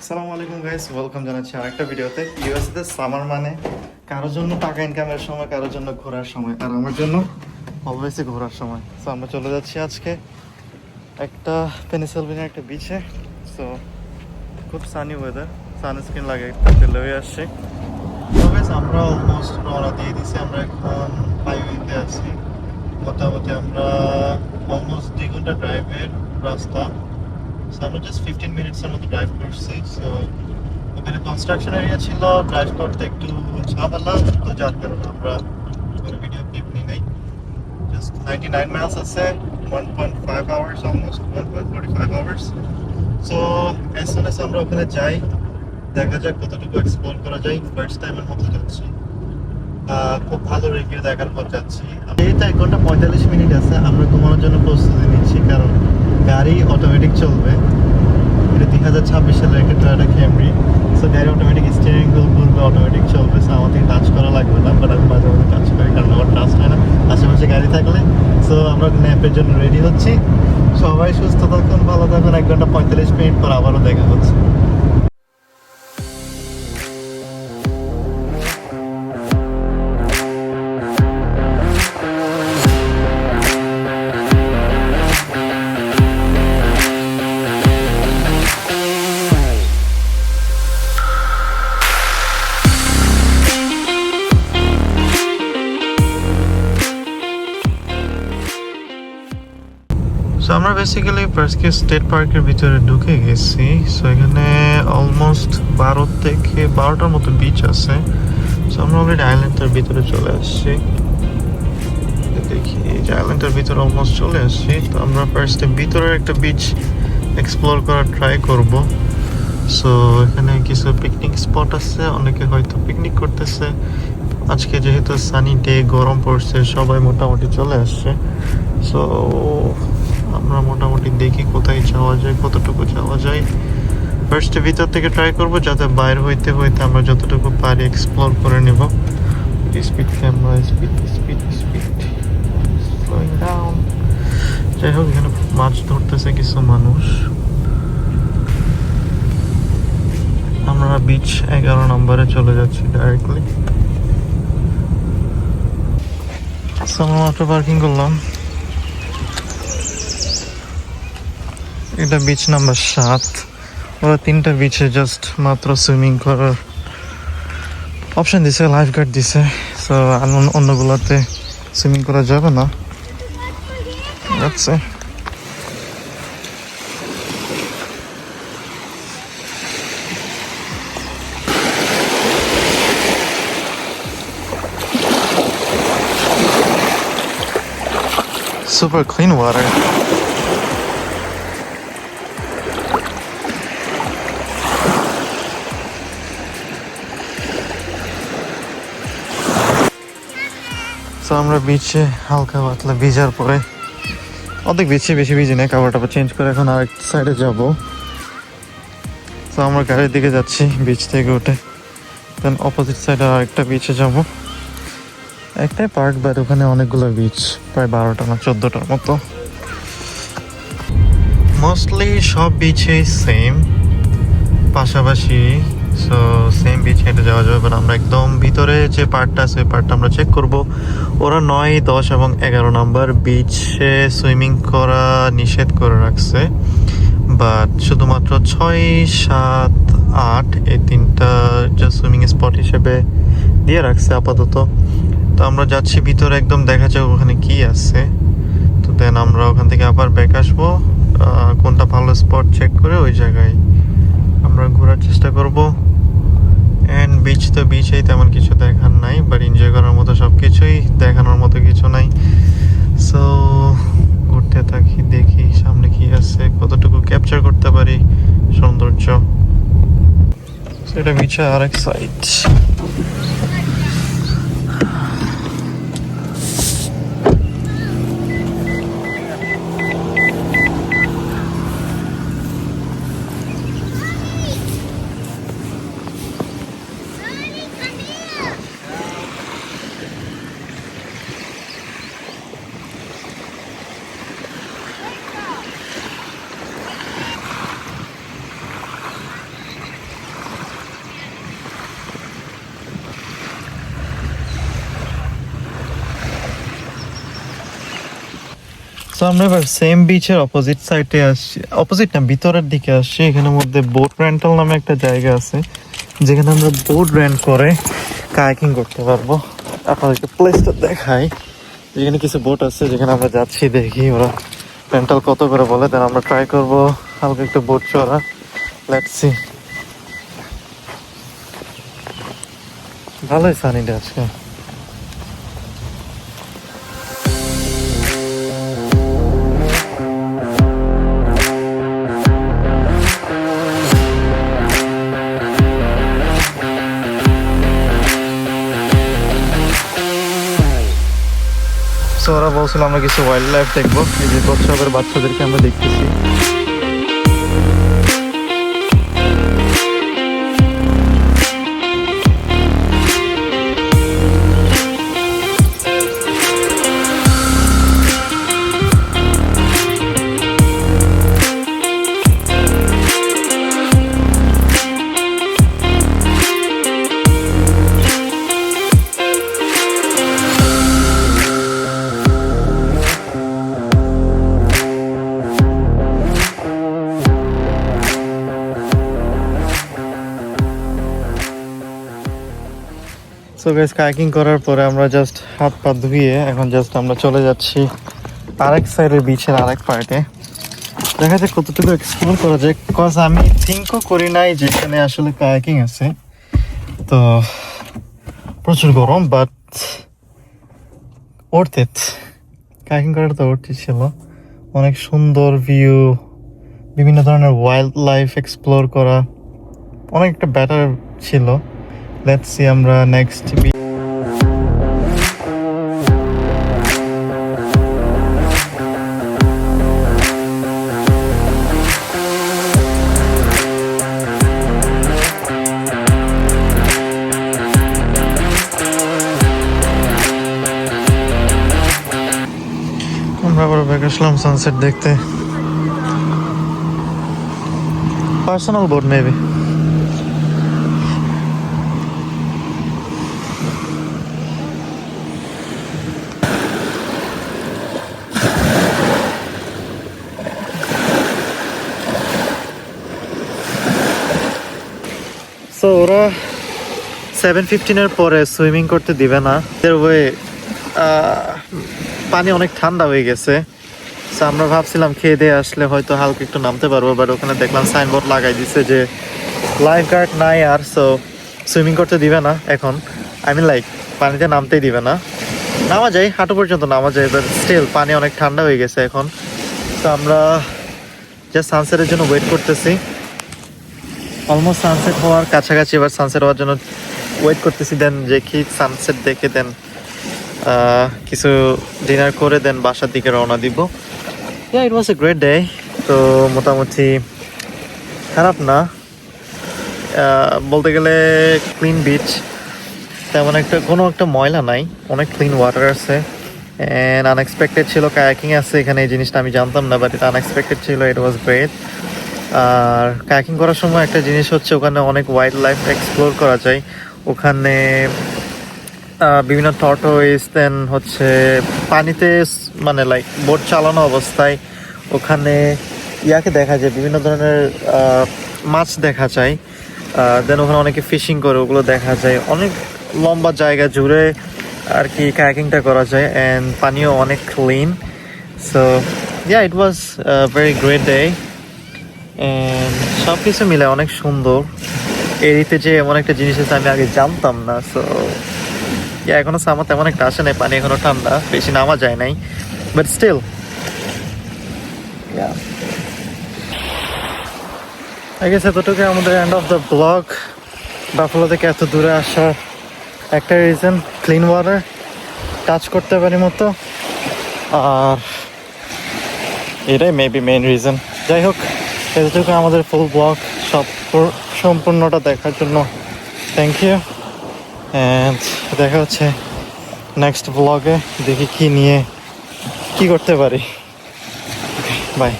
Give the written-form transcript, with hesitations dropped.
আসসালামু আলাইকুম guys, welcome জানাচ্ছি আরেকটা ভিডিওতে। ইউএসএতে সামার মানে কারোর জন্য টাকা ইনকামের সময়, কারোর জন্য ঘোরার সময়, আর আমার জন্য অলওয়েজই ঘোরার সময়। সো আমরা চলে যাচ্ছি আজকে একটা পেনিসিলভেনিয়া একটা বিচে। সো খুব সানি ওয়েদার, সানস্ক্রিন লাগে তেলে হয়ে আসছে। তো গাইস আমরা অলমোস্ট রওনা দিয়ে দিছি। আমরা এখন হাইওয়েতে আছি। মোটামুটি আমরা অলমোস্ট 2 ঘন্টা ড্রাইভের রাস্তা। সো আমরা জাস্ট 15 মিনিটসের মতো ড্রাইভ করছি। সো ওখানে কনস্ট্রাকশন এরিয়া ছিল, ড্রাইভ করতে একটু ঝামেলা, তো যার কারণে আমরা কোনো ভিডিও ক্লিপ নিই নাই। জাস্ট 99 মাইলস আছে, 1.5 hours, almost 1.45 hours. So as soon as আমরা ওখানে যাই, দেখা যাক কতটুকু এক্সপ্লোর করা যায়। ফার্স্ট টাইমের মতো যাচ্ছি, খুব ভালো রিভিউ দেখার পর যাচ্ছি। যেহেতু 1 ঘন্টা 45 মিনিট আছে, আমরা ঘুমানোর জন্য প্রস্তুতি নিচ্ছি, কারণ গাড়ি অটোমেটিক চলবে। এটা 2026 সালের একটা টয়োটা ক্যামরি। সো গাড়ি অটোমেটিক স্টিয়ারিং হুইল ঘুরবে, অটোমেটিক চলবে। সো আমাদের টাচ করা লাগবে না, বাট আমি মাঝে মাঝে টাচ করি, কারণ আমার ট্রাস্ট হয় না আশেপাশে গাড়ি থাকলে। সো আমরা ন্যাপের জন্য রেডি হচ্ছি। সবাই সুস্থ থাকুন, ভালো থাকুন। 1 ঘন্টা 45 মিনিট পর আবারও দেখা হচ্ছে। সো আমরা বেসিক্যালি প্রেসকে স্টেট পার্কের ভিতরে ঢুকে গেছি। সো এখানে অলমোস্ট 12টার মতো বিচ আছে। সো আমরা অলরেডি আইল্যান্ডটার ভিতরে চলে আসছি। দেখি এই যে আইল্যান্ডটার ভিতরে অলমোস্ট চলে আসছি। তো আমরা ফার্স্টে ভিতরের একটা বিচ এক্সপ্লোর করার ট্রাই করব। সো এখানে কিছু পিকনিক স্পট আছে, অনেকে হয়তো পিকনিক করতেছে। আজকে যেহেতু সানি ডে, গরম পড়ছে, সবাই মোটামুটি চলে আসছে। সো আমরা মোটামুটি দেখি কোথায় যাওয়া যায়, কতটুকু যাওয়া যায়। ফার্স্টে ভিতর থেকে ট্রাই করব, যাতে বাইরে হইতে হইতে আমরা যতটুকু পারি এক্সপ্লোর করে নেব। Speed camera, speed speed speed slowing down. যাই হোক, এখানে মাছ ধরতেছে কিছু মানুষ। আমরা বিচ 11 নম্বরে চলে যাচ্ছি ডাইরেক্টলি। আমরা মাত্র পার্কিং করলাম। এটা বিচ নাম্বার 7। ওরা 3টা বিচে জাস্ট মাত্র সুইমিং করার অপশন দিছে, লাইফ গার্ড দিছে। সো অন্যগুলোতে সুইমিং করা যাবে না। আচ্ছা, super clean water. তো আমরা বিচে হালকা পাতলা ভিজার পরে, অর্ধেক বেশি ভিজি না, কাপড় টাপড় চেঞ্জ করে এখন আরেক সাইডে যাব। তো আমরা গাড়ির দিকে যাচ্ছি বিচ থেকে উঠে, দেন অপোজিট সাইডে আরেকটা বিচে যাব। একটাই পার্ক, বাট ওখানে অনেকগুলো বিচ, প্রায় 12টা না 14টার মতো। মোস্টলি সব বিচেই সেম, পাশাপাশি। সো সেম বিচ হেঁটে যাওয়া যাবে, বাট আমরা একদম ভিতরে যে পার্টটা আছে ওই পার্টটা আমরা চেক করব। ওরা 9, 10 এবং 11 নম্বর বিচে সুইমিং করা নিষেধ করে রাখছে, বাট শুধুমাত্র 6, 7, 8 এই 3টা যে সুইমিং স্পট হিসেবে দিয়ে রাখছে আপাতত। তো আমরা যাচ্ছি ভিতরে, একদম দেখা যাক ওখানে কি আছে। তো দেন আমরা ওখান থেকে আবার ব্যাক আসবো, কোনটা ভালো স্পট চেক করে ওই জায়গায় আমরা ঘোরার চেষ্টা করব। অ্যান্ড বিচ তো বিচেই তেমন কিছু দেখার নাই, বাট এনজয় করার মতো সব কিছুই, দেখানোর মতো কিছু নাই। সো ঘুরতে থাকি, দেখি সামনে কি আছে, কতটুকু ক্যাপচার করতে পারি সৌন্দর্য। সেটা বিচে আরেক সাইড। আমরা এবার সেম বিচের অপোজিট সাইডে আসছি, অপোজিট না ভিতরের দিকে আসছি। এখানের মধ্যে বোট রেন্টাল নামে একটা জায়গা আছে, যেখানে আমরা বোট রেন্ট করে কায়াকিং করতে পারবো। আপনাদেরকে প্লেসটা দেখাই। যেখানে কিছু বোট আছে, যেখানে আমরা যাচ্ছি, দেখি ওরা রেন্টাল কত করে বলে, দেন আমরা ট্রাই করবো হালকা একটা বোট চড়া। Let's see. ভালোই সানি ডে আজকে। ওরা বলছিল আমরা কিছু ওয়াইল্ড লাইফ দেখবো, এই যে কচ্ছপের বাচ্চাদেরকে আমরা দেখতেছি। সো গাইস, কায়াকিং করার পরে আমরা জাস্ট হাত পা ধুয়ে এখন জাস্ট আমরা চলে যাচ্ছি আরেক সাইডের বিচের আরেক পার্টে। দেখা যাক কতটুকু এক্সপ্লোর করা যায়, বিকজ আমি থিঙ্কও করি নাই যেখানে আসলে কায়াকিং আছে। তো প্রচুর গরম, বাট ওর্থ ইট। কায়াকিং করাটা তো ওর্থ ছিল। অনেক সুন্দর ভিউ, বিভিন্ন ধরনের ওয়াইল্ড লাইফ এক্সপ্লোর করা অনেকটা বেটার ছিল। লেটস সি আমরা নেক্সট আমরা আবার ব্যাক আসলাম সানসেট দেখতে। Personal boat maybe. সো ওরা 7:15 পরে সুইমিং করতে দিবে না। পানি অনেক ঠান্ডা হয়ে গেছে। সো আমরা ভাবছিলাম খেয়ে দিয়ে আসলে হয়তো হালকা একটু নামতে পারবো, বাট ওখানে দেখলাম সাইনবোর্ড লাগাই দিছে যে লাইফ গার্ড নাই, আর সো সুইমিং করতে দিবে না এখন। আই মিন লাইক পানিতে নামতেই দিবে না। নামা যায়, হাঁটু পর্যন্ত নামা যায়, বাট স্টিল পানি অনেক ঠান্ডা হয়ে গেছে এখন। তো আমরা জাস্ট সানসেটের জন্য ওয়েট করতেছি। অলমোস্ট সানসেট হওয়ার কাছাকাছি, এবার সানসেট হওয়ার জন্য ওয়েট করতেছি। দেন দেখি সানসেট দেখে দেন কিছু ডিনার করে দেন বাসার দিকে রওনা দিব। ইট ওয়াজ এ গ্রেট ডে। তো মোটামুটি খারাপ না, বলতে গেলে ক্লিন বিচ, তেমন কোনো একটা ময়লা নাই, অনেক ক্লিন ওয়াটার আছে। অ্যান্ড আনএক্সপেক্টেড ছিল কায়াকিং আছে এখানে, এই জিনিসটা আমি জানতাম না, বাট এটা আনএক্সপেক্টেড ছিল। ইট ওয়াজ গ্রেট। আর কায়াকিং করার সময় একটা জিনিস হচ্ছে ওখানে অনেক ওয়াইল্ড লাইফ এক্সপ্লোর করা যায়। ওখানে বিভিন্ন টর্টয়েস, দেন হচ্ছে পানিতে মানে লাইক বোট চালানো অবস্থায় ওখানে ইয়াকে দেখা যায়, বিভিন্ন ধরনের মাছ দেখা যায়। দেন ওখানে অনেকে ফিশিং করে, ওগুলো দেখা যায়। অনেক লম্বা জায়গা জুড়ে আর কি কায়াকিংটা করা যায়, অ্যান্ড পানিও অনেক clean. So it was very great day, and সব কিছু মিলে অনেক সুন্দর। এরিতে যে এমন একটা জিনিস আছে আমি আগে জানতাম না। সো এখনো সামার তেমন একটা আসে নাই, পানি এখনো ঠান্ডা, বেশি নামা যায় নাই, বাট স্টিল আই গেস এতটুকু আমাদের end of the blog. Buffalo থেকে এত দূরে আসার একটা রিজন ক্লিন ওয়াটার টাচ করতে পারি মতো, আর এটাই মেবি মেইন রিজন। যাই হোক, এতটুকু আমাদের ফুল ব্লগ, সম্পূর্ণটা দেখার জন্য থ্যাংক ইউ, অ্যান্ড দেখা হচ্ছে নেক্সট ব্লগে। দেখি কি নিয়ে কি করতে পারি। বাই।